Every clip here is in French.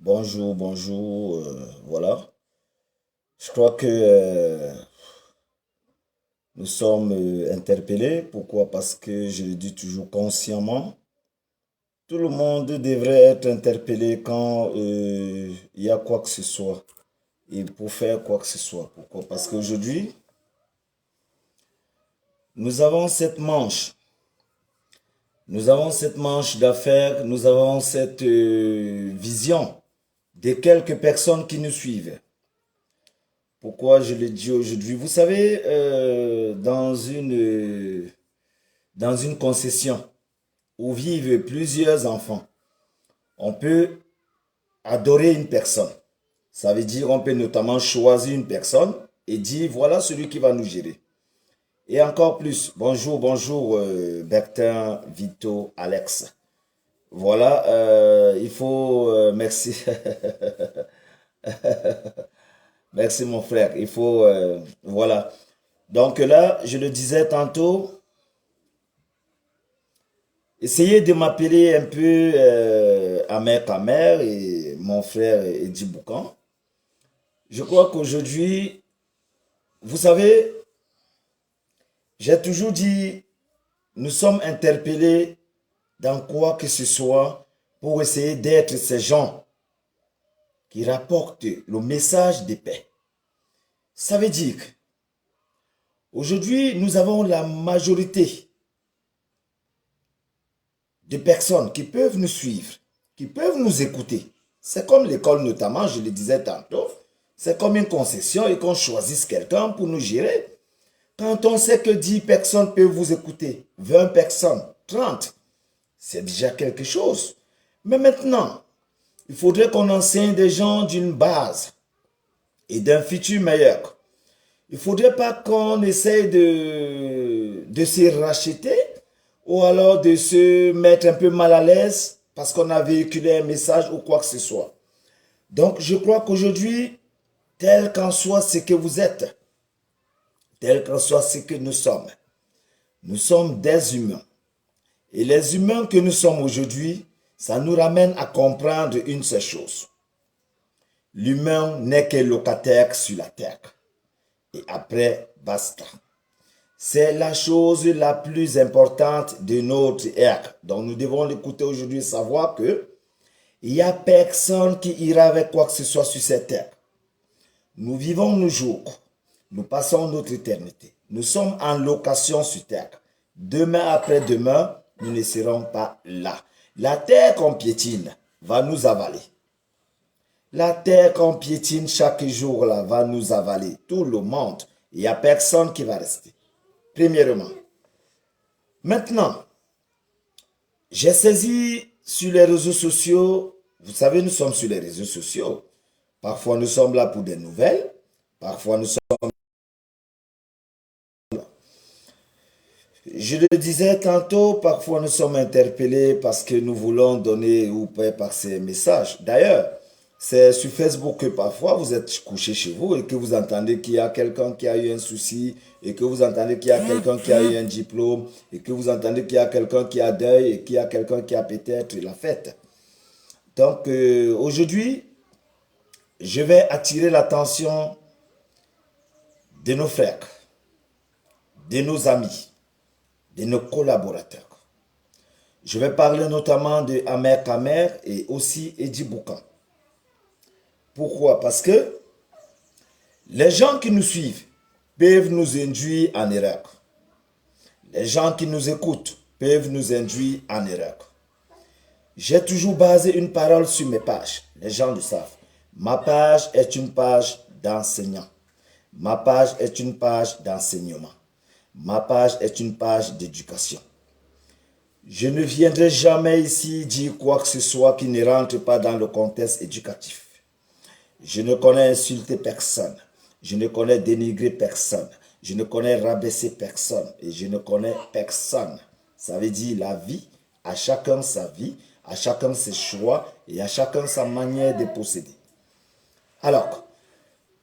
Bonjour, bonjour, voilà. Je crois que nous sommes interpellés. Pourquoi? Parce que je le dis toujours consciemment. Tout le monde devrait être interpellé quand il y a quoi que ce soit et pour faire quoi que ce soit. Pourquoi? Parce qu'aujourd'hui, nous avons cette manche. Nous avons cette manche d'affaires, nous avons cette vision de quelques personnes qui nous suivent. Pourquoi je le dis aujourd'hui? Vous savez, dans une concession où vivent plusieurs enfants, on peut adorer une personne. Ça veut dire on peut notamment choisir une personne et dire voilà celui qui va nous gérer. Et encore plus, bonjour, bonjour Bertin, Vito, Alex. Voilà, il faut, merci, merci mon frère, il faut, voilà. Donc là, je le disais tantôt, essayez de m'appeler un peu Amer Kamer et mon frère Eddie Boukan. Je crois qu'aujourd'hui, vous savez, j'ai toujours dit, nous sommes interpellés dans quoi que ce soit pour essayer d'être ces gens qui rapportent le message de paix. Ça veut dire qu'aujourd'hui, nous avons la majorité de personnes qui peuvent nous suivre, qui peuvent nous écouter. C'est comme l'école notamment, je le disais tantôt, c'est comme une concession et qu'on choisisse quelqu'un pour nous gérer. Quand on sait que 10 personnes peuvent vous écouter, 20 personnes, 30, c'est déjà quelque chose. Mais maintenant, il faudrait qu'on enseigne des gens d'une base et d'un futur meilleur. Il ne faudrait pas qu'on essaye de se racheter ou alors de se mettre un peu mal à l'aise parce qu'on a véhiculé un message ou quoi que ce soit. Donc, je crois qu'aujourd'hui, tel qu'en soit ce que vous êtes, tel qu'en soit ce que nous sommes des humains. Et les humains que nous sommes aujourd'hui, ça nous ramène à comprendre une seule chose. L'humain n'est que locataire sur la terre. Et après, basta. C'est la chose la plus importante de notre ère. Donc nous devons l'écouter aujourd'hui et savoir que il n'y a personne qui ira avec quoi que ce soit sur cette terre. Nous vivons nos jours. Nous passons notre éternité. Nous sommes en location sur terre. Demain après-demain, nous ne serons pas là. La terre qu'on piétine va nous avaler. La terre qu'on piétine chaque jour là va nous avaler. Tout le monde. Il n'y a personne qui va rester. Premièrement. Maintenant, j'ai saisi sur les réseaux sociaux. Vous savez, nous sommes sur les réseaux sociaux. Parfois, nous sommes là pour des nouvelles. Parfois, nous sommes... Je le disais tantôt, parfois nous sommes interpellés parce que nous voulons donner ou pas par ces messages. D'ailleurs, c'est sur Facebook que parfois vous êtes couché chez vous et que vous entendez qu'il y a quelqu'un qui a eu un souci et que vous entendez qu'il y a quelqu'un qui a eu un diplôme et que vous entendez qu'il y a quelqu'un qui a deuil et qu'il y a quelqu'un qui a peut-être la fête. Donc aujourd'hui, je vais attirer l'attention de nos frères, de nos amis, de nos collaborateurs. Je vais parler notamment de Amer Kamer et aussi Eddie Boukan. Pourquoi? Parce que les gens qui nous suivent peuvent nous induire en erreur. Les gens qui nous écoutent peuvent nous induire en erreur. J'ai toujours basé une parole sur mes pages. Les gens le savent. Ma page est une page d'enseignant. Ma page est une page d'enseignement. Ma page est une page d'éducation. Je ne viendrai jamais ici dire quoi que ce soit qui ne rentre pas dans le contexte éducatif. Je ne connais insulter personne. Je ne connais dénigrer personne. Je ne connais rabaisser personne. Et je ne connais personne. Ça veut dire la vie, à chacun sa vie, à chacun ses choix et à chacun sa manière de posséder. Alors,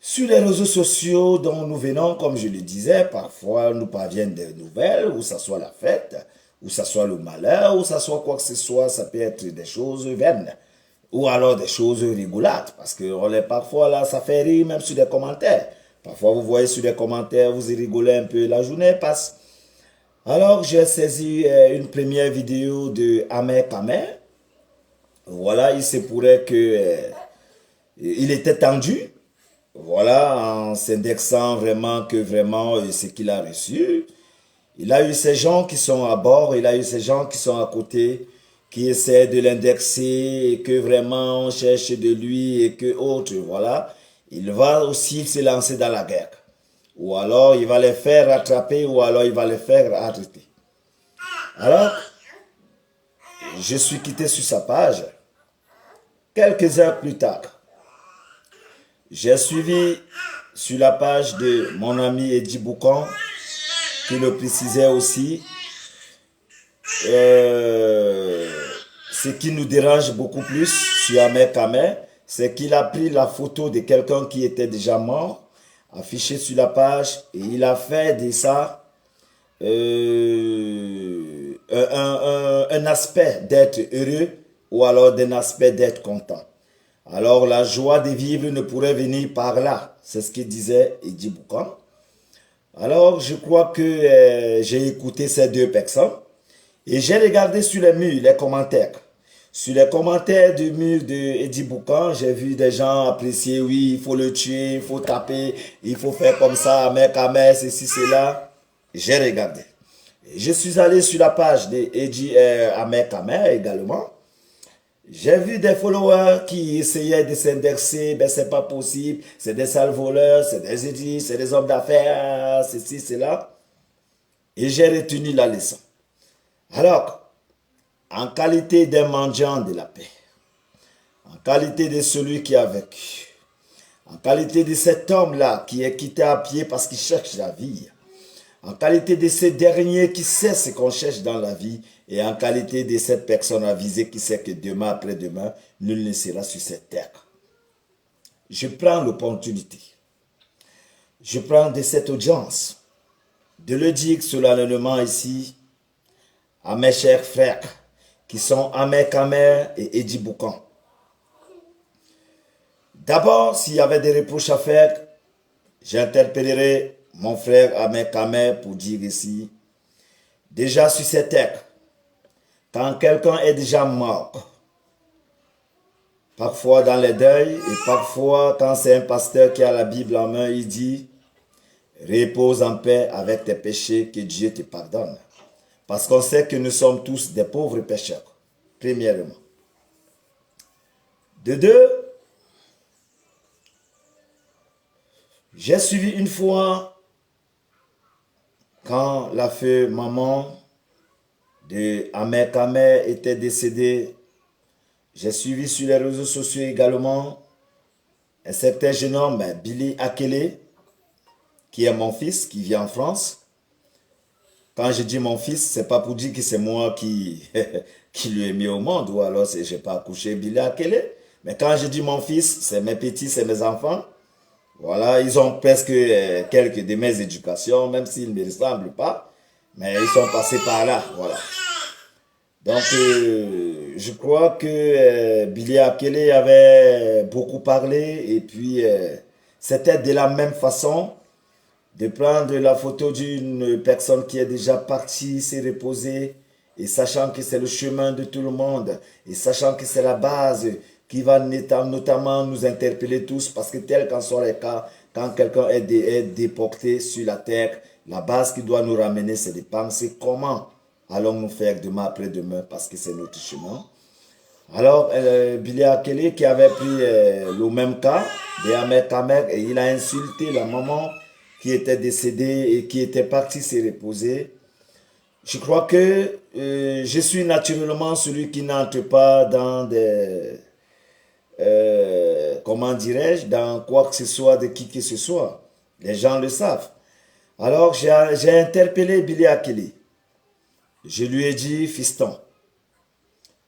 Sur les réseaux sociaux dont nous venons, comme je le disais, parfois nous parviennent des nouvelles, où ça soit la fête, où ça soit le malheur, où ça soit quoi que ce soit, ça peut être des choses vaines, ou alors des choses rigolotes, parce que parfois là, ça fait rire même sur des commentaires. Parfois vous voyez sur des commentaires, vous y rigolez un peu, la journée passe. Alors j'ai saisi une première vidéo de Ahmed Kamer. Voilà, il se pourrait que il était tendu. Voilà, en s'indexant vraiment que vraiment ce qu'il a reçu. Il a eu ces gens qui sont à bord, il a eu ces gens qui sont à côté, qui essaient de l'indexer et que vraiment on cherche de lui et que autre, voilà. Il va aussi se lancer dans la guerre. Ou alors il va les faire rattraper ou alors il va les faire arrêter. Alors, je suis quitté sur sa page. Quelques heures plus tard, j'ai suivi sur la page de mon ami Eddie Boucan, qui le précisait aussi. Ce qui nous dérange beaucoup plus sur Ahmed Kamer, c'est qu'il a pris la photo de quelqu'un qui était déjà mort, affiché sur la page, et il a fait de ça un aspect d'être heureux ou alors d'un aspect d'être content. Alors la joie de vivre ne pourrait venir par là. C'est ce que disait Eddie Boucan. Alors je crois que j'ai écouté ces deux personnes et j'ai regardé sur les murs, les commentaires. Sur les commentaires du mur de Eddie Boucan, j'ai vu des gens apprécier, oui, il faut le tuer, il faut taper, il faut faire comme ça, mec à mec, ceci, cela. J'ai regardé. Je suis allé sur la page de Eddie Ahmed Kamer également. J'ai vu des followers qui essayaient de s'indexer, ben c'est pas possible, c'est des sales voleurs, c'est des idiots, c'est des hommes d'affaires, ceci, cela. Et j'ai retenu la leçon. Alors, en qualité d'un mendiant de la paix, en qualité de celui qui a vécu, en qualité de cet homme-là qui est quitté à pied parce qu'il cherche la vie, en qualité de ce dernier qui sait ce qu'on cherche dans la vie et en qualité de cette personne avisée qui sait que demain après-demain, nul ne sera sur cette terre. Je prends l'opportunité, je prends de cette audience de le dire solennellement ici à mes chers frères qui sont Ahmed Kamer et Eddie Boucan. D'abord, s'il y avait des reproches à faire, j'interpellerai mon frère Ahmed Kamer pour dire ici, déjà sur cette terre, quand quelqu'un est déjà mort, parfois dans les deuils et parfois quand c'est un pasteur qui a la Bible en main, il dit, repose en paix avec tes péchés, que Dieu te pardonne. Parce qu'on sait que nous sommes tous des pauvres pécheurs, premièrement. De deux, j'ai suivi une fois, quand la feu maman de Ahmed Kamer était décédée, j'ai suivi sur les réseaux sociaux également un certain jeune homme, Billy Akele, qui est mon fils, qui vit en France. Quand je dis mon fils, c'est pas pour dire que c'est moi qui, qui lui ai mis au monde, ou alors je n'ai pas accouché Billy Akele. Mais quand je dis mon fils, c'est mes petits, c'est mes enfants. Voilà, ils ont presque quelques de mes éducations, même s'ils ne me ressemblent pas. Mais ils sont passés par là, voilà. Donc, je crois que Billy Akele avait beaucoup parlé et puis c'était de la même façon de prendre la photo d'une personne qui est déjà partie, s'est reposée et sachant que c'est le chemin de tout le monde et sachant que c'est la base qui va notamment nous interpeller tous parce que tel qu'en soit le cas, quand quelqu'un est déporté sur la terre, la base qui doit nous ramener, c'est de penser comment allons-nous faire demain après-demain parce que c'est notre chemin. Alors, Billy Akele qui avait pris le même cas de Ahmed Kamer et il a insulté la maman qui était décédée et qui était partie se reposer. Je crois que je suis naturellement celui qui n'entre pas dans des... comment dirais-je, dans quoi que ce soit de qui que ce soit. Les gens le savent. Alors, j'ai interpellé Billy Akele. Je lui ai dit, fiston.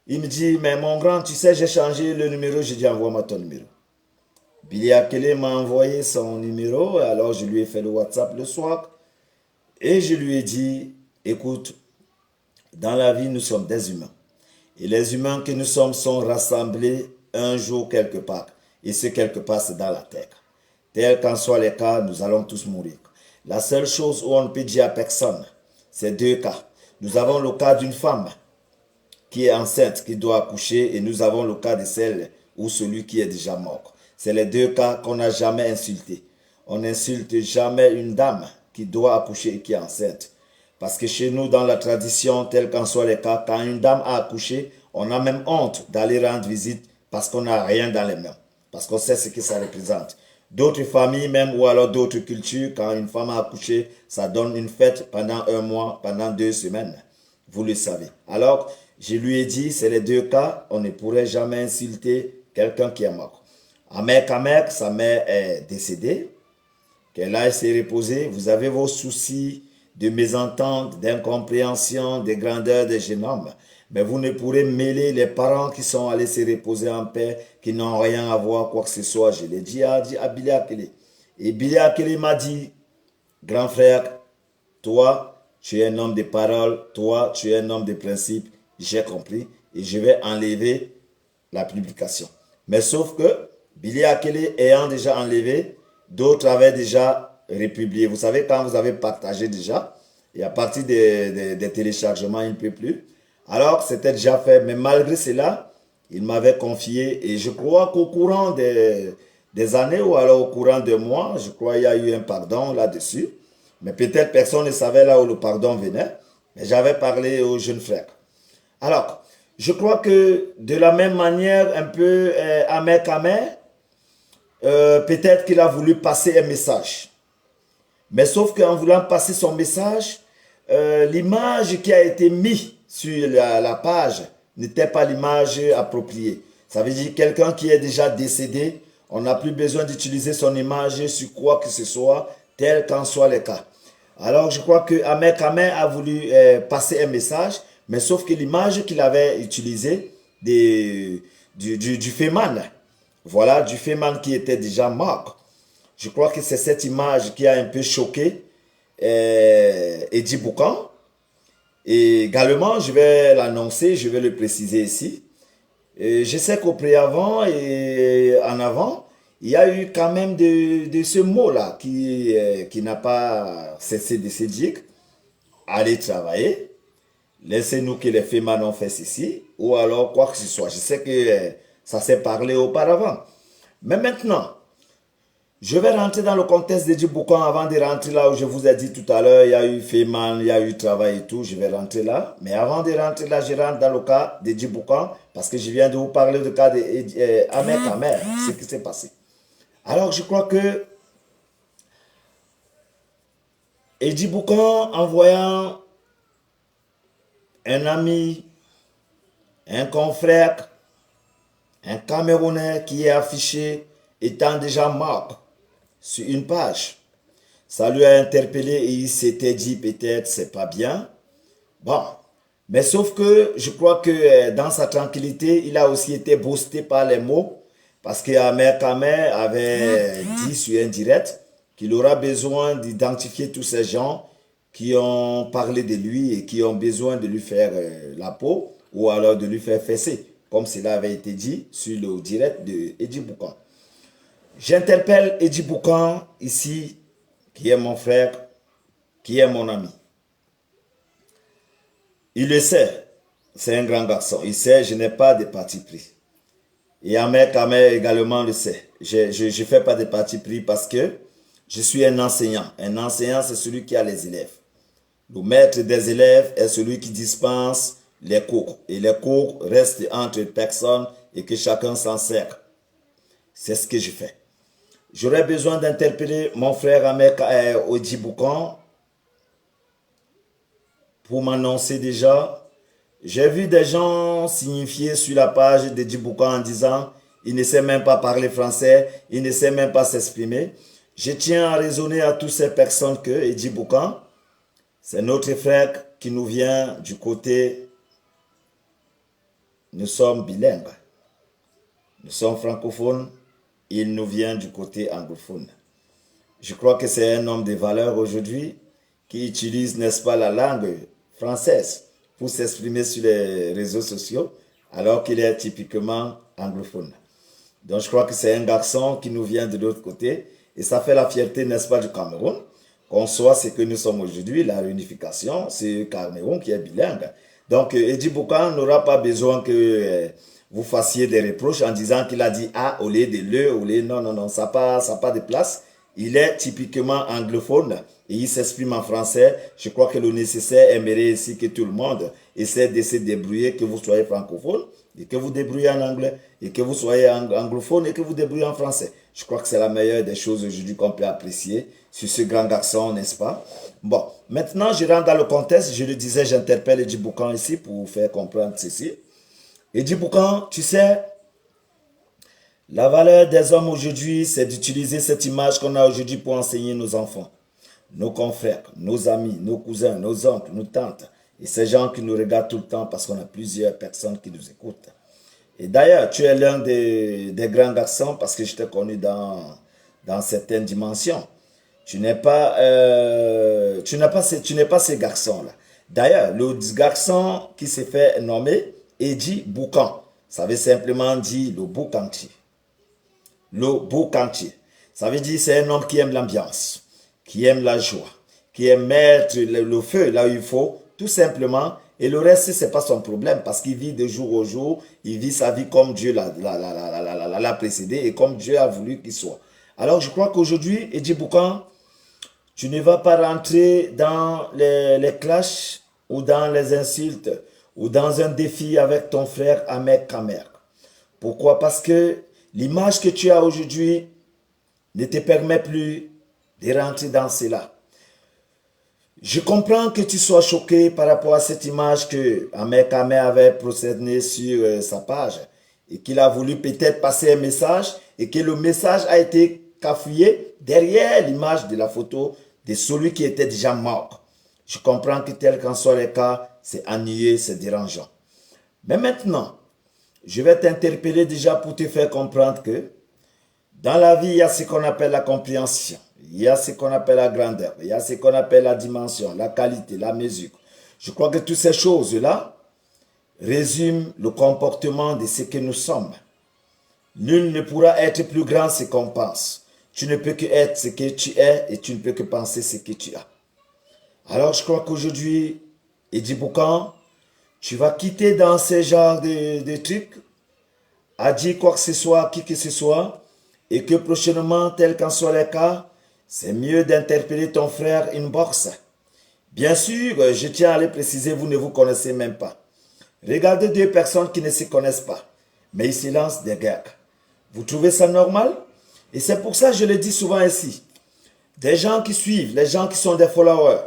Il me dit, mais mon grand, tu sais, j'ai changé le numéro. J'ai dit, envoie-moi ton numéro. Billy Akele m'a envoyé son numéro, alors je lui ai fait le WhatsApp le soir et je lui ai dit, écoute, dans la vie, nous sommes des humains. Et les humains que nous sommes sont rassemblés un jour quelque part. Et ce quelque part, c'est dans la terre. Tel qu'en soit les cas, nous allons tous mourir. La seule chose où on ne peut dire à personne, c'est deux cas. Nous avons le cas d'une femme qui est enceinte, qui doit accoucher, et nous avons le cas de celle ou celui qui est déjà mort. C'est les deux cas qu'on n'a jamais insultés. On n'insulte jamais une dame qui doit accoucher et qui est enceinte. Parce que chez nous, dans la tradition, tel qu'en soit les cas, quand une dame a accouché, on a même honte d'aller rendre visite parce qu'on n'a rien dans les mains. Parce qu'on sait ce que ça représente. D'autres familles même, ou alors d'autres cultures, quand une femme a accouché, ça donne une fête pendant un mois, pendant 2 semaines. Vous le savez. Alors, je lui ai dit, c'est les deux cas, on ne pourrait jamais insulter quelqu'un qui est mort. Amek, sa mère est décédée, qu'elle aille se reposer. Vous avez vos soucis de mésentente, d'incompréhension, de grandeur des jeunes hommes. Mais vous ne pourrez mêler les parents qui sont allés se reposer en paix, qui n'ont rien à voir, quoi que ce soit. Je l'ai dit à Billy Akele. Et Billy Akele m'a dit, grand frère, toi, tu es un homme de parole, toi, tu es un homme de principe, j'ai compris, et je vais enlever la publication. Mais sauf que, Billy Akele ayant déjà enlevé, d'autres avaient déjà republié. Vous savez, quand vous avez partagé déjà, et à partir des téléchargements, il ne peut plus. Alors, c'était déjà fait, mais malgré cela, il m'avait confié, et je crois qu'au courant des années, ou alors au courant de mois, je crois qu'il y a eu un pardon là-dessus. Mais peut-être personne ne savait là où le pardon venait. Mais j'avais parlé aux jeunes frères. Alors, je crois que de la même manière, un peu amer, peut-être qu'il a voulu passer un message. Mais sauf qu'en voulant passer son message, l'image qui a été mise sur la page n'était pas l'image appropriée. Ça veut dire quelqu'un qui est déjà décédé, on n'a plus besoin d'utiliser son image sur quoi que ce soit, tel qu'en soit le cas. Alors je crois que Amek a voulu passer un message, mais sauf que l'image qu'il avait utilisée du Féman, voilà, du Féman qui était déjà mort. Je crois que c'est cette image qui a un peu choqué Eddy Boucan. Et également, je vais l'annoncer, je vais le préciser ici. Et je sais qu'au préavant et en avant, il y a eu quand même de ce mot-là qui n'a pas cessé de se dire. Allez travailler, laissez-nous que les femmes ont fait ceci, ou alors quoi que ce soit. Je sais que ça s'est parlé auparavant. Mais maintenant, je vais rentrer dans le contexte d'Eddy Boucan avant de rentrer là où je vous ai dit tout à l'heure, il y a eu Feman, il y a eu travail et tout, je vais rentrer là. Mais avant de rentrer là, je rentre dans le cas d'Eddy Boucan parce que je viens de vous parler du cas d'Ahmed Kamer, ce qui s'est passé. Alors je crois que Eddy Boucan, en voyant un ami, un confrère, un Camerounais qui est affiché étant déjà mort sur une page, ça lui a interpellé et il s'était dit peut-être c'est pas bien. Bon, mais sauf que je crois que dans sa tranquillité, il a aussi été boosté par les mots parce qu'Ahmed Kamer avait dit sur un direct qu'il aura besoin d'identifier tous ces gens qui ont parlé de lui et qui ont besoin de lui faire la peau ou alors de lui faire fesser, comme cela avait été dit sur le direct de Eddy Boucan. J'interpelle Eddy Boucan ici, qui est mon frère, qui est mon ami. Il le sait, c'est un grand garçon. Il sait, je n'ai pas de parti pris. Et Ahmed Kamer également le sait. Je ne fais pas de parti pris parce que je suis un enseignant. Un enseignant, c'est celui qui a les élèves. Le maître des élèves est celui qui dispense les cours. Et les cours restent entre personnes et que chacun s'en sert. C'est ce que je fais. J'aurais besoin d'interpeller mon frère Ahmed Eddy Boucan pour m'annoncer déjà. J'ai vu des gens signifier sur la page d'Eddy Boucan en disant il ne sait même pas parler français, il ne sait même pas s'exprimer. Je tiens à raisonner à toutes ces personnes que Eddy Boucan, c'est notre frère qui nous vient du côté, nous sommes bilingues, nous sommes francophones, il nous vient du côté anglophone. Je crois que c'est un homme de valeur aujourd'hui qui utilise, n'est-ce pas, la langue française pour s'exprimer sur les réseaux sociaux, alors qu'il est typiquement anglophone. Donc je crois que c'est un garçon qui nous vient de l'autre côté, et ça fait la fierté, n'est-ce pas, du Cameroun, qu'on soit ce que nous sommes aujourd'hui, la réunification, c'est le Cameroun qui est bilingue. Donc Eddy Boucan n'aura pas besoin que vous fassiez des reproches en disant qu'il a dit A au lieu de le, au lieu, non, non, non, ça n'a pas de place. Il est typiquement anglophone et il s'exprime en français. Je crois que le nécessaire aimerait ici que tout le monde essaie de se débrouiller, que vous soyez francophone et que vous débrouillez en anglais, et que vous soyez anglophone et que vous débrouillez en français. Je crois que c'est la meilleure des choses aujourd'hui qu'on peut apprécier sur ce grand garçon, n'est-ce pas? Bon, maintenant je rentre dans le contexte. Je le disais, j'interpelle Eddy Boucan ici pour vous faire comprendre ceci. Eddy Boucan, tu sais, la valeur des hommes aujourd'hui, c'est d'utiliser cette image qu'on a aujourd'hui pour enseigner nos enfants, nos confrères, nos amis, nos cousins, nos oncles, nos tantes, et ces gens qui nous regardent tout le temps parce qu'on a plusieurs personnes qui nous écoutent. Et d'ailleurs, tu es l'un des grands garçons parce que je t'ai connu dans certaines dimensions. Tu n'es pas ce garçon-là. D'ailleurs, le garçon qui s'est fait nommer Eddy Boucan, ça veut simplement dire le boucantier. Le boucantier. Ça veut dire c'est un homme qui aime l'ambiance, qui aime la joie, qui aime mettre le feu là où il faut, tout simplement. Et le reste, ce n'est pas son problème parce qu'il vit de jour au jour, il vit sa vie comme Dieu l'a précédé et comme Dieu a voulu qu'il soit. Alors je crois qu'aujourd'hui, Eddy Boucan, tu ne vas pas rentrer dans les clashs ou dans les insultes ou dans un défi avec ton frère Ahmed Kamer. Pourquoi? Parce que l'image que tu as aujourd'hui ne te permet plus de rentrer dans cela. Je comprends que tu sois choqué par rapport à cette image que Ahmed Kamer avait procédé sur sa page et qu'il a voulu peut-être passer un message et que le message a été cafouillé derrière l'image de la photo de celui qui était déjà mort. Je comprends que tel qu'en soit le cas, c'est ennuyeux, c'est dérangeant. Mais maintenant, je vais t'interpeller déjà pour te faire comprendre que dans la vie, il y a ce qu'on appelle la compréhension, il y a ce qu'on appelle la grandeur, il y a ce qu'on appelle la dimension, la qualité, la mesure. Je crois que toutes ces choses-là résument le comportement de ce que nous sommes. Nul ne pourra être plus grand que ce qu'on pense. Tu ne peux que être ce que tu es et tu ne peux que penser ce que tu as. Alors je crois qu'aujourd'hui, Eddy Boucan, tu vas quitter dans ce genre de trucs, à dire quoi que ce soit, qui que ce soit, et que prochainement, tel qu'en soit le cas, c'est mieux d'interpeller ton frère inbox. Bien sûr, je tiens à le préciser, vous ne vous connaissez même pas. Regardez deux personnes qui ne se connaissent pas, mais ils se lancent des guerres. Vous trouvez ça normal? Et c'est pour ça que je le dis souvent ici. Des gens qui suivent, les gens qui sont des followers,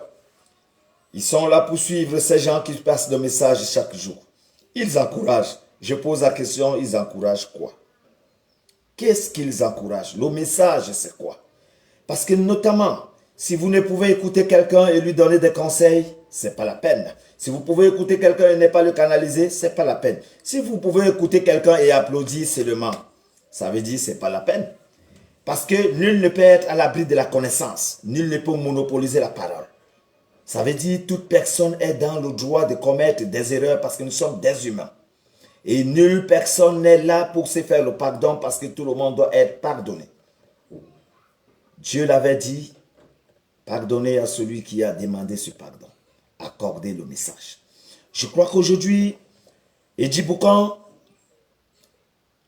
ils sont là pour suivre ces gens qui passent le message chaque jour. Ils encouragent. Je pose la question, ils encouragent quoi? Qu'est-ce qu'ils encouragent? Le message, c'est quoi? Parce que notamment, si vous ne pouvez écouter quelqu'un et lui donner des conseils, c'est pas la peine. Si vous pouvez écouter quelqu'un et ne pas le canaliser, c'est pas la peine. Si vous pouvez écouter quelqu'un et applaudir seulement, ça veut dire c'est pas la peine. Parce que nul ne peut être à l'abri de la connaissance. Nul ne peut monopoliser la parole. Ça veut dire que toute personne est dans le droit de commettre des erreurs parce que nous sommes des humains. Et nulle personne n'est là pour se faire le pardon parce que tout le monde doit être pardonné. Dieu l'avait dit, pardonnez à celui qui a demandé ce pardon. Accordez le message. Je crois qu'aujourd'hui, Eddy Boucan,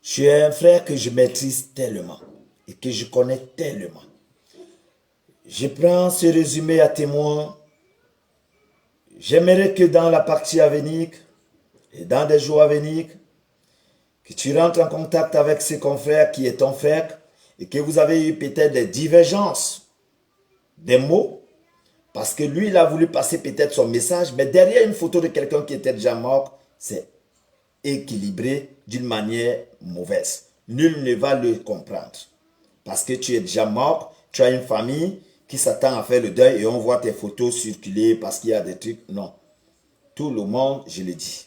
tu es un frère que je maîtrise tellement et que je connais tellement. Je prends ce résumé à témoin. J'aimerais que dans la partie à venir et dans des jours à venir, que tu rentres en contact avec ce confrère qui est ton frère et que vous avez eu peut-être des divergences des mots parce que lui, il a voulu passer peut-être son message, mais derrière une photo de quelqu'un qui était déjà mort, c'est équilibré d'une manière mauvaise. Nul ne va le comprendre parce que tu es déjà mort, tu as une famille qui s'attend à faire le deuil et on voit tes photos circuler parce qu'il y a des trucs. Non. Tout le monde, je le dis.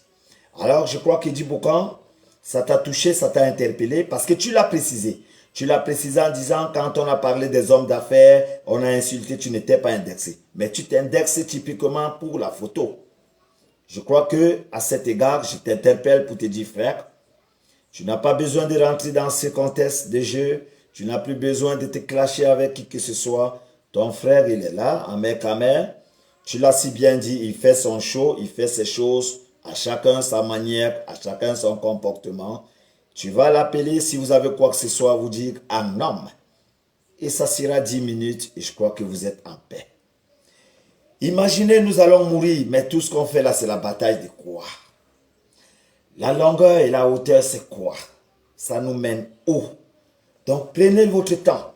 Alors, je crois qu'Eddy Boucan, ça t'a touché, ça t'a interpellé parce que tu l'as précisé. Tu l'as précisé en disant, quand on a parlé des hommes d'affaires, on a insulté, tu n'étais pas indexé. Mais tu t'indexes typiquement pour la photo. Je crois que à cet égard, je t'interpelle pour te dire, frère, tu n'as pas besoin de rentrer dans ce contexte de jeu. Tu n'as plus besoin de te clasher avec qui que ce soit. Ton frère, il est là, en mec à mère. Tu l'as si bien dit, il fait son show, il fait ses choses, à chacun sa manière, à chacun son comportement. Tu vas l'appeler si vous avez quoi que ce soit à vous dire un homme. Et ça sera 10 minutes et je crois que vous êtes en paix. Imaginez, nous allons mourir, mais tout ce qu'on fait là, c'est la bataille de quoi? La longueur et la hauteur, c'est quoi? Ça nous mène où? Donc prenez votre temps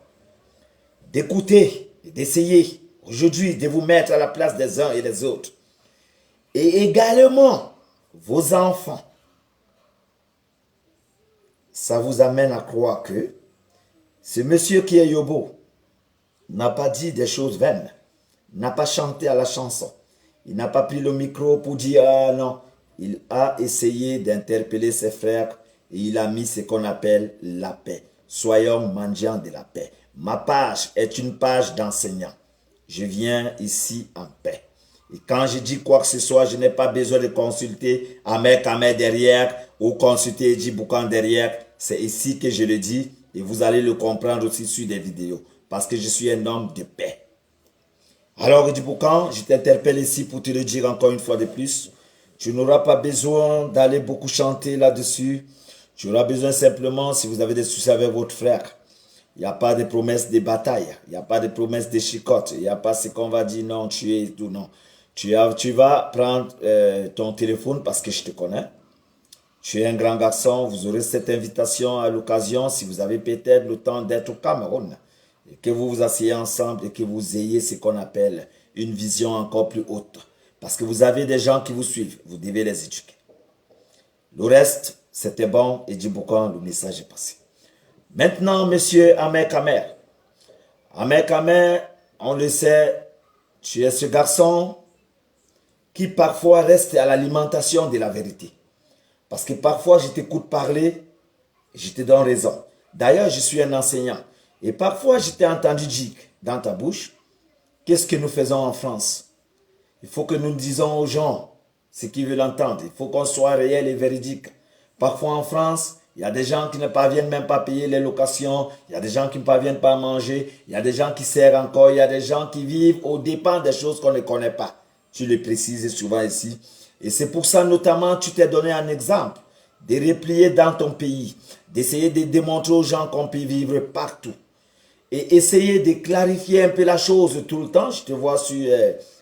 d'écouter et d'essayer aujourd'hui de vous mettre à la place des uns et des autres. Et également, vos enfants. Ça vous amène à croire que ce monsieur qui est Yobo n'a pas dit des choses vaines, n'a pas chanté à la chanson. Il n'a pas pris le micro pour dire « Ah non ». Il a essayé d'interpeller ses frères et il a mis ce qu'on appelle la paix. Soyons mendiants de la paix. Ma page est une page d'enseignant. Je viens ici en paix. Et quand je dis quoi que ce soit, je n'ai pas besoin de consulter Ahmed Kamé derrière ou consulter Edji Boukan derrière. C'est ici que je le dis et vous allez le comprendre aussi sur des vidéos. Parce que je suis un homme de paix. Alors Edji Boukan, je t'interpelle ici pour te le dire encore une fois de plus. Tu n'auras pas besoin d'aller beaucoup chanter là-dessus. Tu auras besoin simplement, si vous avez des soucis avec votre frère, il n'y a pas de promesse de bataille, il n'y a pas de promesse de chicotte, il n'y a pas ce qu'on va dire non, tu es tout, non. Tu vas prendre ton téléphone parce que je te connais. Tu es un grand garçon, vous aurez cette invitation à l'occasion si vous avez peut-être le temps d'être au Cameroun. Et que vous vous asseyez ensemble et que vous ayez ce qu'on appelle une vision encore plus haute. Parce que vous avez des gens qui vous suivent, vous devez les éduquer. Le reste, c'était bon, Edji Boukan, le message est passé. Maintenant, monsieur Ahmed Kamé. Ahmed Kamé, on le sait, tu es ce garçon qui parfois reste à l'alimentation de la vérité. Parce que parfois, je t'écoute parler, je te donne raison. D'ailleurs, je suis un enseignant. Et parfois, je t'ai entendu dire dans ta bouche, qu'est-ce que nous faisons en France? Il faut que nous disons aux gens ce qu'ils veulent entendre. Il faut qu'on soit réel et véridique. Parfois en France, il y a des gens qui ne parviennent même pas à payer les locations. Il y a des gens qui ne parviennent pas à manger. Il y a des gens qui servent encore. Il y a des gens qui vivent aux dépens des choses qu'on ne connaît pas. Tu le précises souvent ici. Et c'est pour ça notamment tu t'es donné un exemple. De replier dans ton pays. D'essayer de démontrer aux gens qu'on peut vivre partout. Et essayer de clarifier un peu la chose tout le temps. Je te vois sur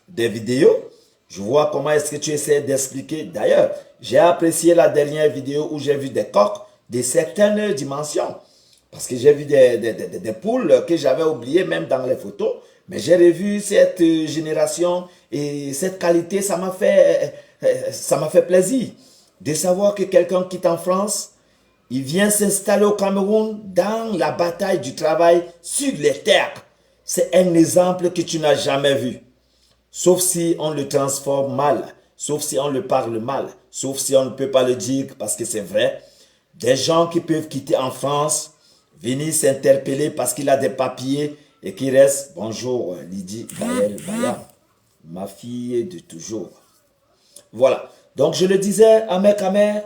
des vidéos, je vois comment est-ce que tu essaies d'expliquer. D'ailleurs, j'ai apprécié la dernière vidéo où j'ai vu des coqs de certaines dimensions. Parce que j'ai vu des poules que j'avais oubliées même dans les photos. Mais j'ai revu cette génération et cette qualité, ça m'a fait plaisir. De savoir que quelqu'un qui est en France, il vient s'installer au Cameroun dans la bataille du travail sur les terres. C'est un exemple que tu n'as jamais vu. Sauf si on le transforme mal, sauf si on le parle mal, sauf si on ne peut pas le dire parce que c'est vrai. Des gens qui peuvent quitter en France, venir s'interpeller parce qu'il a des papiers et qui reste. Bonjour Lydie Gaël Bayam, ma fille de toujours. Voilà. Donc je le disais, Ahmed Kamé,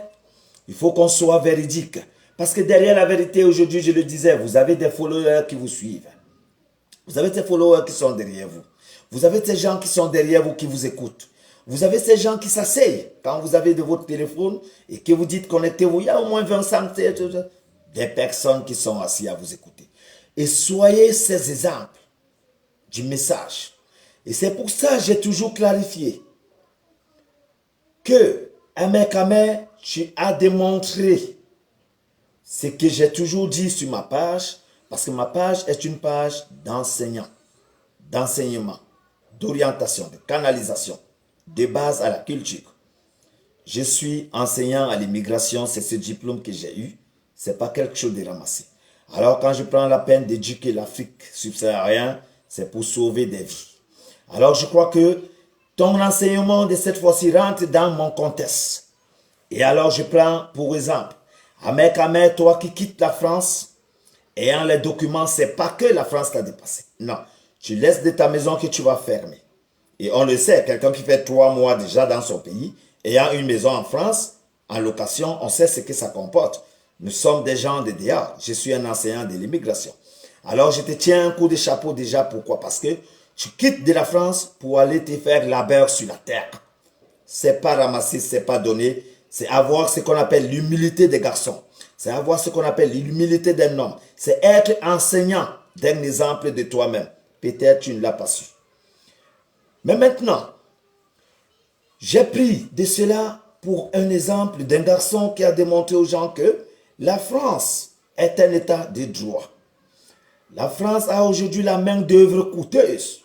il faut qu'on soit véridique. Parce que derrière la vérité, aujourd'hui, je le disais, vous avez des followers qui vous suivent. Vous avez des followers qui sont derrière vous. Vous avez ces gens qui sont derrière vous, qui vous écoutent. Vous avez ces gens qui s'asseyent quand vous avez de votre téléphone et que vous dites connectez-vous. Il y a au moins 20 centaines des personnes qui sont assises à vous écouter. Et soyez ces exemples du message. Et c'est pour ça que j'ai toujours clarifié que Ahmed Kamé, tu as démontré ce que j'ai toujours dit sur ma page, parce que ma page est une page d'enseignant, d'enseignement, d'orientation, de canalisation, de base à la culture. Je suis enseignant à l'immigration, c'est ce diplôme que j'ai eu, ce n'est pas quelque chose de ramassé. Alors quand je prends la peine d'éduquer l'Afrique subsaharienne, c'est pour sauver des vies. Alors je crois que ton enseignement de cette fois-ci rentre dans mon contexte. Et alors je prends pour exemple, Ahmed Kamé, toi qui quittes la France ayant les documents, c'est pas que la France t'a dépassé. Non, tu laisses de ta maison que tu vas fermer. Et on le sait, quelqu'un qui fait 3 mois déjà dans son pays, ayant une maison en France, en location, on sait ce que ça comporte. Nous sommes des gens de dehors. Je suis un enseignant de l'immigration. Alors, je te tiens un coup de chapeau déjà. Pourquoi? Parce que tu quittes de la France pour aller te faire labeur sur la terre. C'est pas ramasser, c'est pas donner. C'est avoir ce qu'on appelle l'humilité des garçons. C'est avoir ce qu'on appelle l'humilité d'un homme. C'est être enseignant d'un exemple de toi-même. Peut-être tu ne l'as pas su. Mais maintenant, j'ai pris de cela pour un exemple d'un garçon qui a démontré aux gens que la France est un état de droit. La France a aujourd'hui la main-d'œuvre coûteuse.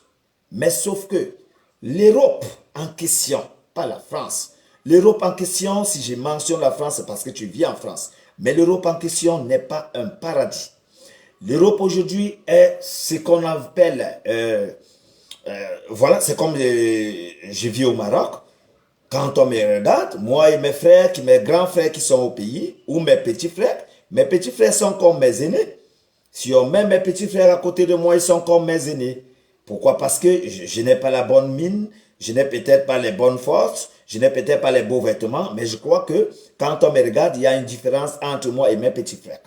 Mais sauf que l'Europe en question, pas la France, l'Europe en question, si je mentionne la France, c'est parce que tu vis en France. Mais l'Europe en question n'est pas un paradis. L'Europe aujourd'hui est ce qu'on appelle, voilà, c'est comme je vis au Maroc. Quand on me regarde, moi et mes frères, mes grands frères qui sont au pays, ou mes petits frères sont comme mes aînés. Si on met mes petits frères à côté de moi, ils sont comme mes aînés. Pourquoi? Parce que je n'ai pas la bonne mine, je n'ai peut-être pas les bonnes forces, je n'ai peut-être pas les beaux vêtements, mais je crois que quand on me regarde, il y a une différence entre moi et mes petits frères.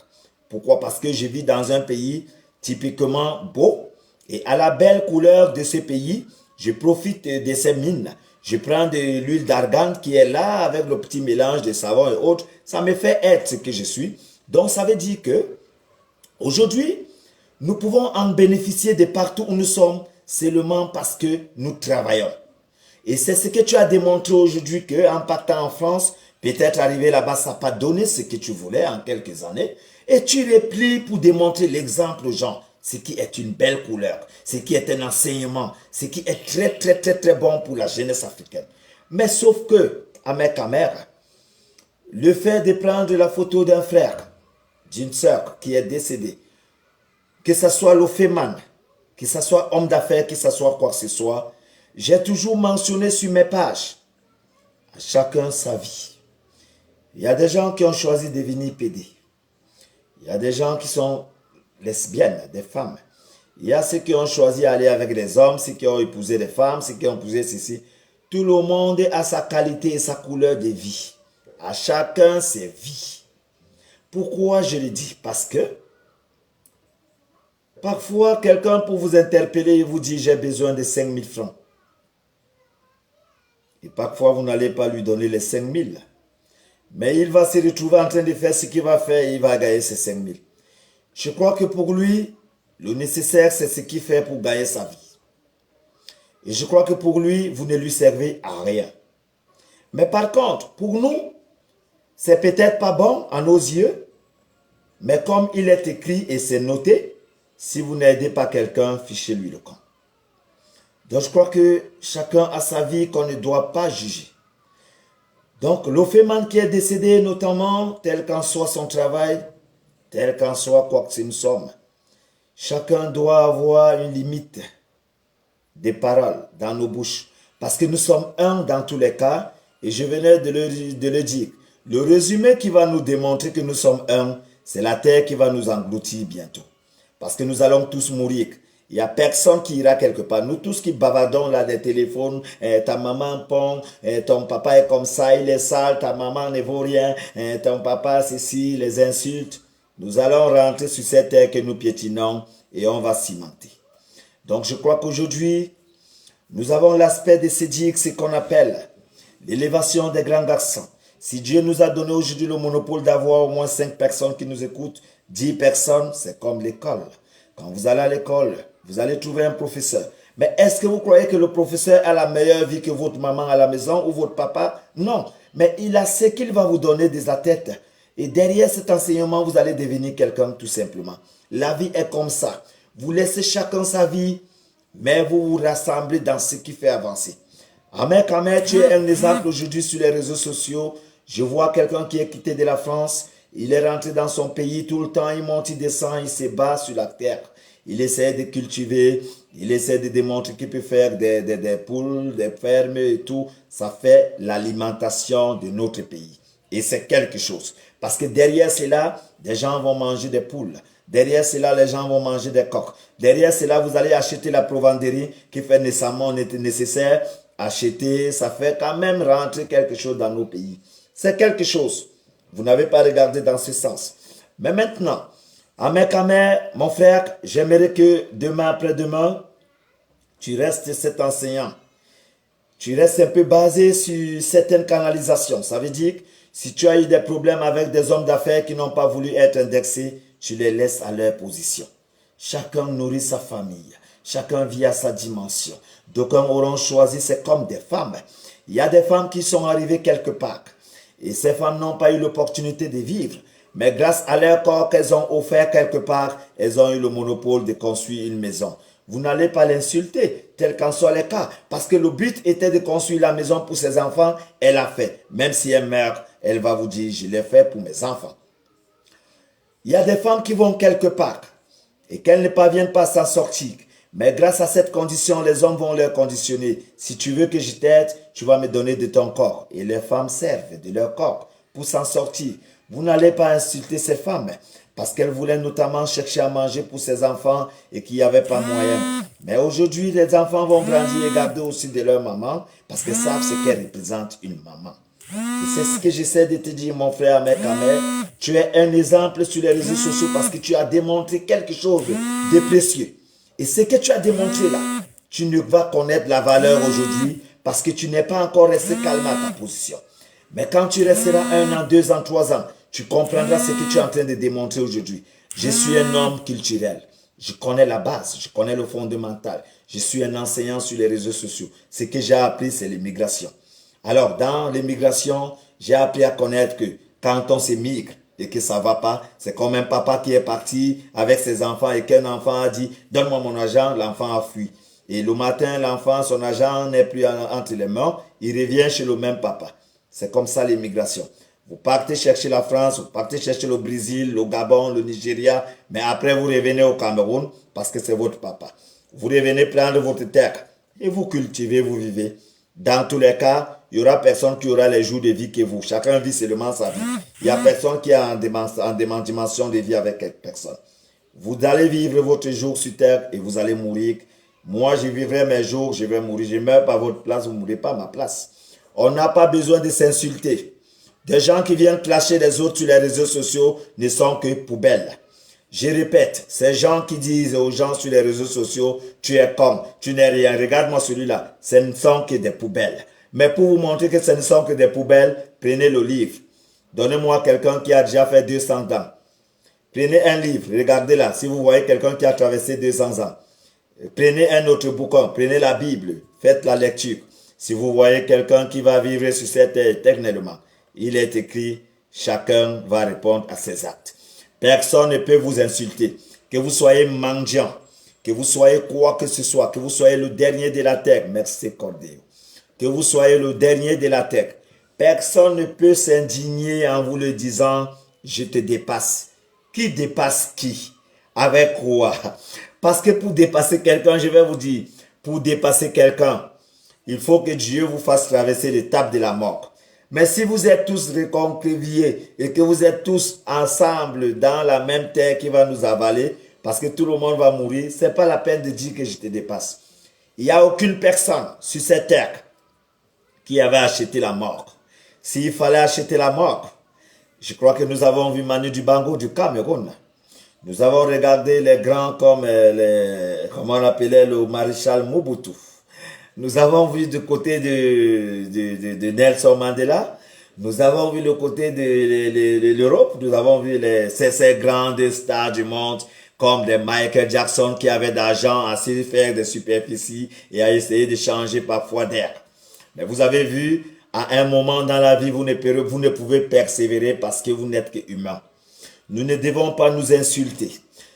Pourquoi? Parce que je vis dans un pays typiquement beau, et à la belle couleur de ce pays, je profite de ces mines. Je prends de l'huile d'argan qui est là avec le petit mélange de savon et autres. Ça me fait être ce que je suis. Donc ça veut dire que aujourd'hui, nous pouvons en bénéficier de partout où nous sommes seulement parce que nous travaillons. Et c'est ce que tu as démontré aujourd'hui qu'en partant en France, peut-être arrivé là-bas, ça n'a pas donné ce que tu voulais en quelques années. Et tu replies pour démontrer l'exemple aux gens. Ce qui est une belle couleur, ce qui est un enseignement, ce qui est très, très, très, très bon pour la jeunesse africaine. Mais sauf que, à mes caméras, le fait de prendre la photo d'un frère, d'une sœur qui est décédée, que ce soit l'Oféman, que ce soit homme d'affaires, que ce soit quoi que ce soit, j'ai toujours mentionné sur mes pages, à chacun sa vie. Il y a des gens qui ont choisi de devenir PD. Il y a des gens qui sont lesbiennes, des femmes. Il y a ceux qui ont choisi d'aller avec des hommes, ceux qui ont épousé des femmes, ceux qui ont épousé ceci. Tout le monde a sa qualité et sa couleur de vie. À chacun ses vies. Pourquoi je le dis? Parce que parfois, quelqu'un pour vous interpeller et vous dit j'ai besoin de 5 000 francs. Et parfois, vous n'allez pas lui donner les 5 000. Mais il va se retrouver en train de faire ce qu'il va faire et il va gagner ces 5 000. Je crois que pour lui, le nécessaire, c'est ce qu'il fait pour gagner sa vie. Et je crois que pour lui, vous ne lui servez à rien. Mais par contre, pour nous, c'est peut-être pas bon à nos yeux, mais comme il est écrit et c'est noté, si vous n'aidez pas quelqu'un, fichez-lui le camp. Donc je crois que chacun a sa vie qu'on ne doit pas juger. Donc l'Oféman qui est décédé notamment, tel qu'en soit son travail, tel qu'en soit quoi que nous sommes, chacun doit avoir une limite des paroles dans nos bouches. Parce que nous sommes un dans tous les cas, et je venais de le dire. Le résumé qui va nous démontrer que nous sommes un, c'est la terre qui va nous engloutir bientôt. Parce que nous allons tous mourir. Il n'y a personne qui ira quelque part. Nous tous qui bavardons là des téléphones, ta maman pond, ton papa est comme ça, il est sale, ta maman ne vaut rien, ton papa ceci, les insultes. Nous allons rentrer sur cette terre que nous piétinons et on va cimenter. Donc je crois qu'aujourd'hui, nous avons l'aspect de se dire ce qu'on appelle l'élévation des grands garçons. Si Dieu nous a donné aujourd'hui le monopole d'avoir au moins 5 personnes qui nous écoutent, 10 personnes, c'est comme l'école. Quand vous allez à l'école, vous allez trouver un professeur. Mais est-ce que vous croyez que le professeur a la meilleure vie que votre maman à la maison ou votre papa? Non. Mais il a ce qu'il va vous donner de la tête. Et derrière cet enseignement, vous allez devenir quelqu'un tout simplement. La vie est comme ça. Vous laissez chacun sa vie, mais vous vous rassemblez dans ce qui fait avancer. Amen, Kamer, tu es un exemple aujourd'hui sur les réseaux sociaux. Je vois quelqu'un qui est quitté de la France. Il est rentré dans son pays tout le temps. Il monte, il descend, il se bat sur la terre. Il essaie de cultiver. Il essaie de démontrer qu'il peut faire des poules, des fermes et tout. Ça fait l'alimentation de notre pays. Et c'est quelque chose. Parce que derrière cela, des gens vont manger des poules. Derrière cela, les gens vont manger des coques. Derrière cela, vous allez acheter la provenderie qui fait nécessaire. Acheter, ça fait quand même rentrer quelque chose dans nos pays. C'est quelque chose. Vous n'avez pas regardé dans ce sens. Mais maintenant, Ahmed, mon frère, j'aimerais que demain après-demain, tu restes cet enseignant. Tu restes un peu basé sur certaines canalisations. Ça veut dire que si tu as eu des problèmes avec des hommes d'affaires qui n'ont pas voulu être indexés, tu les laisses à leur position. Chacun nourrit sa famille. Chacun vit à sa dimension. D'aucuns auront choisi, c'est comme des femmes. Il y a des femmes qui sont arrivées quelque part. Et ces femmes n'ont pas eu l'opportunité de vivre. Mais grâce à leur corps qu'elles ont offert quelque part, elles ont eu le monopole de construire une maison. Vous n'allez pas l'insulter, tel qu'en soit le cas. Parce que le but était de construire la maison pour ses enfants. Elle a fait. Même si elle meurt, elle va vous dire, je l'ai fait pour mes enfants. Il y a des femmes qui vont quelque part et qu'elles ne parviennent pas à s'en sortir. Mais grâce à cette condition, les hommes vont leur conditionner. Si tu veux que je t'aide, tu vas me donner de ton corps. Et les femmes servent de leur corps pour s'en sortir. Vous n'allez pas insulter ces femmes parce qu'elles voulaient notamment chercher à manger pour ses enfants et qu'il n'y avait pas moyen. Mais aujourd'hui, les enfants vont grandir et garder aussi de leur maman parce qu'ils savent ce qu'elle représente une maman. Et c'est ce que j'essaie de te dire, mon frère Ahmed Kamer. Tu es un exemple sur les réseaux sociaux parce que tu as démontré quelque chose de précieux. Et ce que tu as démontré là, tu ne vas connaître la valeur aujourd'hui parce que tu n'es pas encore resté calme à ta position. Mais quand tu resteras 1 an, 2 ans, 3 ans, tu comprendras ce que tu es en train de démontrer aujourd'hui. Je suis un homme culturel. Je connais la base, je connais le fondamental. Je suis un enseignant sur les réseaux sociaux. Ce que j'ai appris, c'est l'immigration. Alors, dans l'immigration, j'ai appris à connaître que quand on s'émigre et que ça ne va pas, c'est comme un papa qui est parti avec ses enfants et qu'un enfant a dit « Donne-moi mon argent », l'enfant a fui. Et le matin, l'enfant, son argent n'est plus entre les mains, il revient chez le même papa. C'est comme ça l'immigration. Vous partez chercher la France, vous partez chercher le Brésil, le Gabon, le Nigeria, mais après vous revenez au Cameroun parce que c'est votre papa. Vous revenez prendre votre terre et vous cultivez, vous vivez. Dans tous les cas, il n'y aura personne qui aura les jours de vie que vous. Chacun vit seulement sa vie. Il n'y a personne qui est en dimension de vie avec personne. Vous allez vivre votre jour sur terre et vous allez mourir. Moi, je vivrai mes jours, je vais mourir. Je meurs pas à votre place, vous ne mourrez pas à ma place. On n'a pas besoin de s'insulter. Des gens qui viennent clasher les autres sur les réseaux sociaux ne sont que poubelles. Je répète, ces gens qui disent aux gens sur les réseaux sociaux, tu es con, tu n'es rien, regarde-moi celui-là, ce ne sont que des poubelles. Mais pour vous montrer que ce ne sont que des poubelles, prenez le livre. Donnez-moi quelqu'un qui a déjà fait 200 ans. Prenez un livre, regardez là, si vous voyez quelqu'un qui a traversé 200 ans. Prenez un autre bouquin, prenez la Bible, faites la lecture. Si vous voyez quelqu'un qui va vivre sur cette terre éternellement, il est écrit, chacun va répondre à ses actes. Personne ne peut vous insulter. Que vous soyez mendiant, que vous soyez quoi que ce soit, que vous soyez le dernier de la terre. Merci Cordéo. Que vous soyez le dernier de la terre. Personne ne peut s'indigner en vous le disant, je te dépasse. Qui dépasse qui? Avec quoi? Parce que pour dépasser quelqu'un, je vais vous dire, pour dépasser quelqu'un, il faut que Dieu vous fasse traverser l'étape de la mort. Mais si vous êtes tous réconciliés et que vous êtes tous ensemble dans la même terre qui va nous avaler, parce que tout le monde va mourir, ce n'est pas la peine de dire que je te dépasse. Il n'y a aucune personne sur cette terre qui avait acheté la mort. S'il fallait acheter la mort, je crois que nous avons vu Manu Dibango du Cameroun. Nous avons regardé les grands comme, comment on appelait le maréchal Mobutu. Nous avons vu du côté de Nelson Mandela. Nous avons vu le côté de l'Europe. Nous avons vu ces grandes stars du monde comme des Michael Jackson qui avaient d'argent à se faire des superficies et à essayer de changer parfois d'air. Mais vous avez vu, à un moment dans la vie, vous ne pouvez persévérer parce que vous n'êtes qu'humain. Nous ne devons pas nous insulter.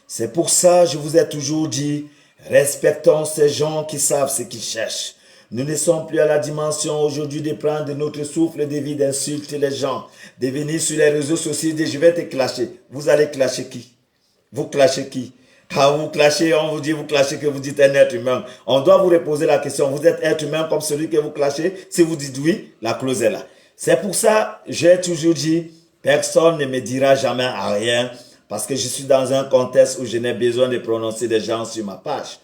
C'est pour ça que je vous ai toujours dit, respectons ces gens qui savent ce qu'ils cherchent. Nous ne sommes plus à la dimension aujourd'hui de prendre notre souffle de vie, d'insulter les gens, de venir sur les réseaux sociaux et de dire je vais te clasher. Vous allez clasher qui? Vous clashez qui? Quand vous clashez, on vous dit vous clashez que vous dites un être humain. On doit vous reposer la question, vous êtes être humain comme celui que vous clashez? Si vous dites oui, la clause est là. C'est pour ça, j'ai toujours dit, personne ne me dira jamais à rien parce que je suis dans un contexte où je n'ai besoin de prononcer des gens sur ma page.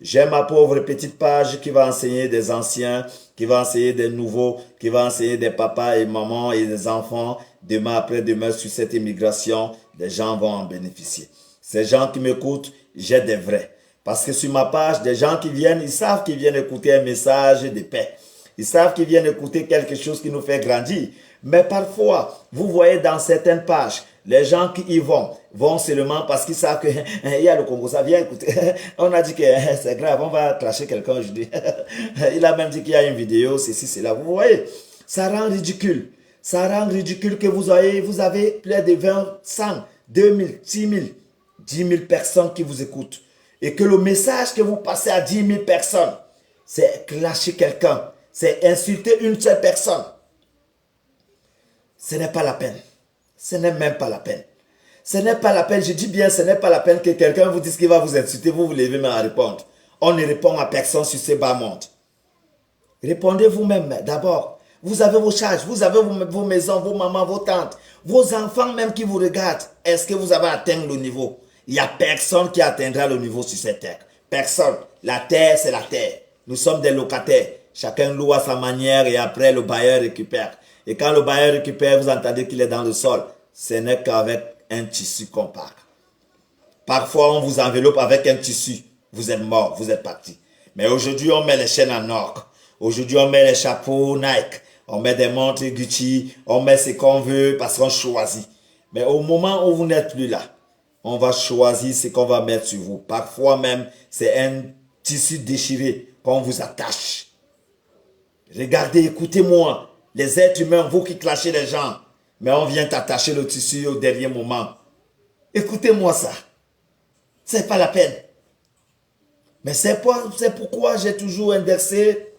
J'ai ma pauvre petite page qui va enseigner des anciens, qui va enseigner des nouveaux, qui va enseigner des papas et mamans et des enfants. Demain après demain, sur cette immigration, des gens vont en bénéficier. Ces gens qui m'écoutent, j'ai des vrais. Parce que sur ma page, des gens qui viennent, ils savent qu'ils viennent écouter un message de paix. Ils savent qu'ils viennent écouter quelque chose qui nous fait grandir. Mais parfois, vous voyez dans certaines pages, les gens qui y vont seulement parce qu'ils savent que il y a le Congo, ça vient écouter. On a dit que c'est grave, on va clasher quelqu'un aujourd'hui. Il a même dit qu'il y a une vidéo, ceci, cela. Vous voyez, ça rend ridicule. Ça rend ridicule que vous avez plus de 20, 100, 2000, 6000, 10 000 personnes qui vous écoutent. Et que le message que vous passez à 10 000 personnes, c'est clasher quelqu'un. C'est insulter une seule personne. Ce n'est pas la peine. Ce n'est même pas la peine. Ce n'est pas la peine, je dis bien, ce n'est pas la peine que quelqu'un vous dise qu'il va vous insulter, vous vous levez même à répondre. On ne répond à personne sur ce bas monde. Répondez vous-même d'abord. Vous avez vos charges, vous avez vos maisons, vos mamans, vos tantes, vos enfants même qui vous regardent. Est-ce que vous avez atteint le niveau? Il n'y a personne qui atteindra le niveau sur cette terre. Personne. La terre, c'est la terre. Nous sommes des locataires. Chacun loue à sa manière et après le bailleur récupère. Et quand le bailleur récupère, vous entendez qu'il est dans le sol. Ce n'est qu'avec un tissu qu'on part. Parfois, on vous enveloppe avec un tissu. Vous êtes mort, vous êtes parti. Mais aujourd'hui, on met les chaînes en or. Aujourd'hui, on met les chapeaux Nike. On met des montres Gucci. On met ce qu'on veut parce qu'on choisit. Mais au moment où vous n'êtes plus là, on va choisir ce qu'on va mettre sur vous. Parfois même, c'est un tissu déchiré qu'on vous attache. Regardez, écoutez-moi. Les êtres humains, vous qui clashez les gens, mais on vient t'attacher le tissu au dernier moment. Écoutez-moi ça. C'est pas la peine. Mais c'est pourquoi j'ai toujours indexé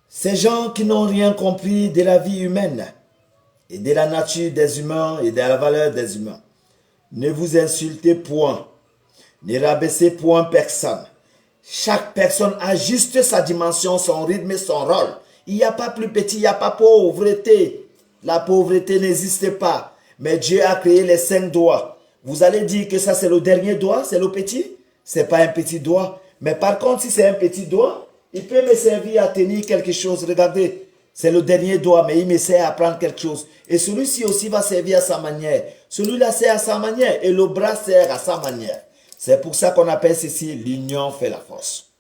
ces gens qui n'ont rien compris de la vie humaine et de la nature des humains et de la valeur des humains. Ne vous insultez point. Ne rabaissez point personne. Chaque personne a juste sa dimension, son rythme et son rôle. Il n'y a pas plus petit, il n'y a pas pauvreté. La pauvreté n'existe pas. Mais Dieu a créé les 5 doigts. Vous allez dire que ça c'est le dernier doigt, c'est le petit? C'est pas un petit doigt. Mais par contre, si c'est un petit doigt, il peut me servir à tenir quelque chose. Regardez, c'est le dernier doigt, mais il me sert à prendre quelque chose. Et celui-ci aussi va servir à sa manière. Celui-là sert à sa manière et le bras sert à sa manière. C'est pour ça qu'on appelle ceci l'union fait la force.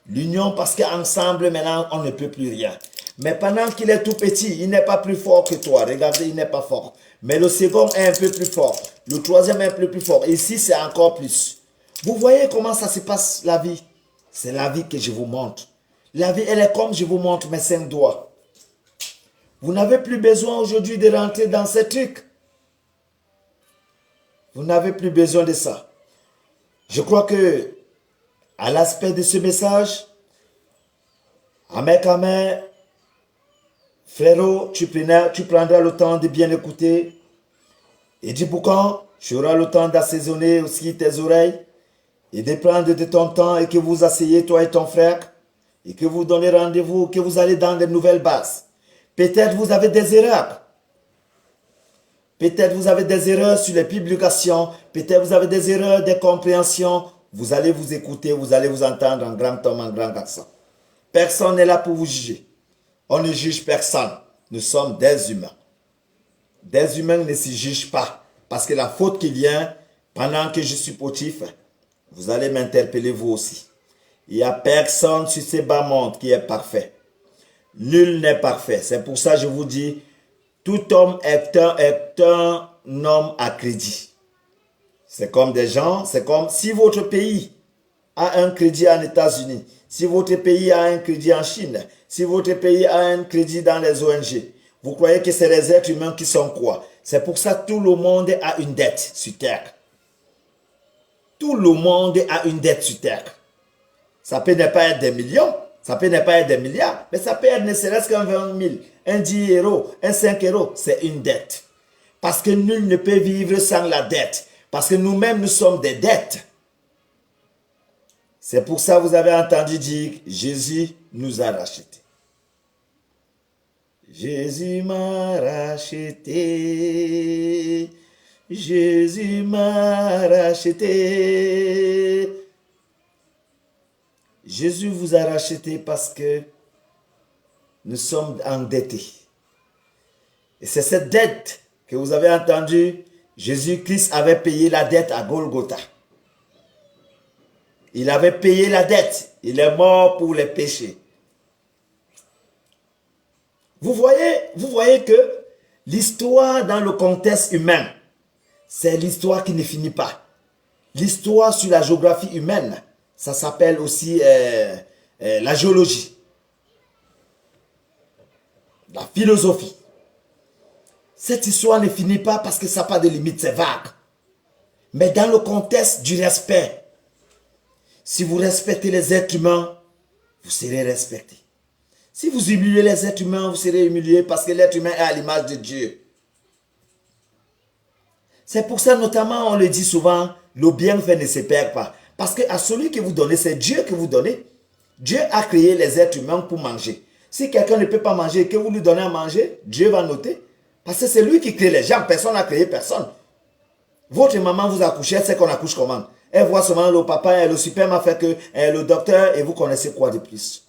L'union parce qu'ensemble maintenant on ne peut plus rien. Mais pendant qu'il est tout petit, il n'est pas plus fort que toi. Regardez, il n'est pas fort. Mais le second est un peu plus fort. Le troisième est un peu plus fort. Et ici c'est encore plus. Vous voyez comment ça se passe la vie? C'est la vie que je vous montre. La vie elle est comme je vous montre mes 5 doigts. Vous n'avez plus besoin aujourd'hui de rentrer dans ces trucs. Vous n'avez plus besoin de ça. Je crois que, à l'aspect de ce message, Ahmed, frérot, tu prendras le temps de bien écouter. Et du boucan, tu auras le temps d'assaisonner aussi tes oreilles et de prendre de ton temps et que vous asseyez, toi et ton frère, et que vous donnez rendez-vous, que vous allez dans de nouvelles bases. Peut-être vous avez des erreurs. Peut-être vous avez des erreurs sur les publications. Peut-être vous avez des erreurs de compréhension. Vous allez vous écouter, vous allez vous entendre en grand homme, en grand accent. Personne n'est là pour vous juger. On ne juge personne. Nous sommes des humains. Des humains ne se jugent pas. Parce que la faute qui vient, pendant que je suis potif, vous allez m'interpeller vous aussi. Il n'y a personne sur ce bas monde qui est parfait. Nul n'est parfait. C'est pour ça que je vous dis, tout homme est un homme à crédit. C'est comme des gens, c'est comme si votre pays a un crédit en États-Unis, si votre pays a un crédit en Chine, si votre pays a un crédit dans les ONG. Vous croyez que c'est les êtres humains qui sont quoi? C'est pour ça que tout le monde a une dette sur terre. Tout le monde a une dette sur terre. Ça peut ne pas être des millions, ça peut ne pas être des milliards, mais ça peut être ne serait-ce qu'un 20 000, un 10 euros, un 5 euros. C'est une dette. Parce que nul ne peut vivre sans la dette. Parce que nous-mêmes, nous sommes des dettes. C'est pour ça que vous avez entendu dire, Jésus nous a rachetés. Jésus m'a racheté. Jésus m'a racheté. Jésus vous a racheté parce que nous sommes endettés. Et c'est cette dette que vous avez entendue. Jésus-Christ avait payé la dette à Golgotha. Il avait payé la dette. Il est mort pour les péchés. Vous voyez que l'histoire dans le contexte humain, c'est l'histoire qui ne finit pas. L'histoire sur la géographie humaine, ça s'appelle aussi la géologie, la philosophie. Cette histoire ne finit pas parce que ça n'a pas de limite, c'est vague. Mais dans le contexte du respect, si vous respectez les êtres humains, vous serez respecté. Si vous humiliez les êtres humains, vous serez humilié parce que l'être humain est à l'image de Dieu. C'est pour ça notamment, on le dit souvent, le bienfait ne se perd pas. Parce qu'à celui que vous donnez, c'est Dieu que vous donnez. Dieu a créé les êtres humains pour manger. Si quelqu'un ne peut pas manger et que vous lui donnez à manger, Dieu va noter. Parce que c'est lui qui crée les gens, personne n'a créé personne. Votre maman vous accouche, elle sait qu'on accouche comment? Elle voit seulement le papa et le superbe a fait que le docteur et vous connaissez quoi de plus?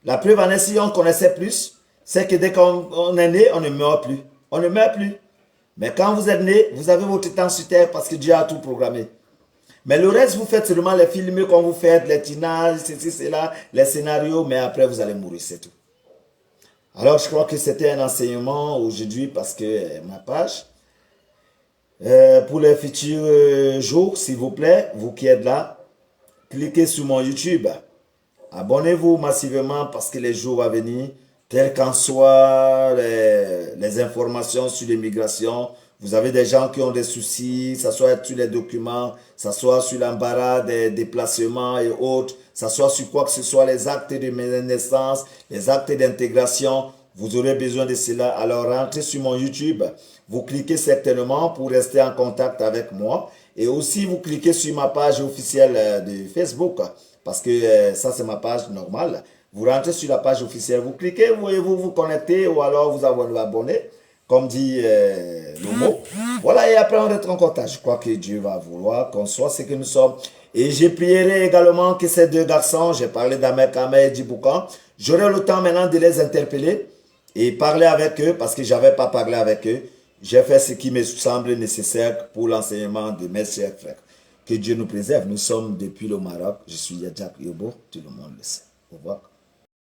La preuve en est, si on connaissait plus, c'est que dès qu'on est né, on ne meurt plus. On ne meurt plus. Mais quand vous êtes né, vous avez votre temps sur terre parce que Dieu a tout programmé. Mais le reste, vous faites seulement les films quand vous faites, les tinages, ceci, cela, les scénarios, mais après vous allez mourir, c'est tout. Alors je crois que c'était un enseignement aujourd'hui parce que ma page, pour les futurs jours, s'il vous plaît, vous qui êtes là, cliquez sur mon YouTube. Abonnez-vous massivement parce que les jours à venir, quelles qu'en soient les informations sur l'immigration, vous avez des gens qui ont des soucis, ça soit sur les documents, ça soit sur l'embarras des déplacements et autres, ça soit sur quoi que ce soit, les actes de naissance, les actes d'intégration, vous aurez besoin de cela. Alors rentrez sur mon YouTube, vous cliquez certainement pour rester en contact avec moi et aussi vous cliquez sur ma page officielle de Facebook parce que ça c'est ma page normale. Vous rentrez sur la page officielle, vous cliquez, vous connectez ou alors vous abonnez, comme dit le mot. Voilà, et après on rentre en contact. Je crois que Dieu va vouloir qu'on soit ce que nous sommes. Et je prierai également que ces deux garçons, j'ai parlé d'Ahmed Kamel et Djiboukan, j'aurai le temps maintenant de les interpeller et parler avec eux parce que je n'avais pas parlé avec eux. J'ai fait ce qui me semble nécessaire pour l'enseignement de mes chers frères. Que Dieu nous préserve. Nous sommes depuis le Maroc. Je suis Yadjak Yobo. Tout le monde le sait. Au revoir.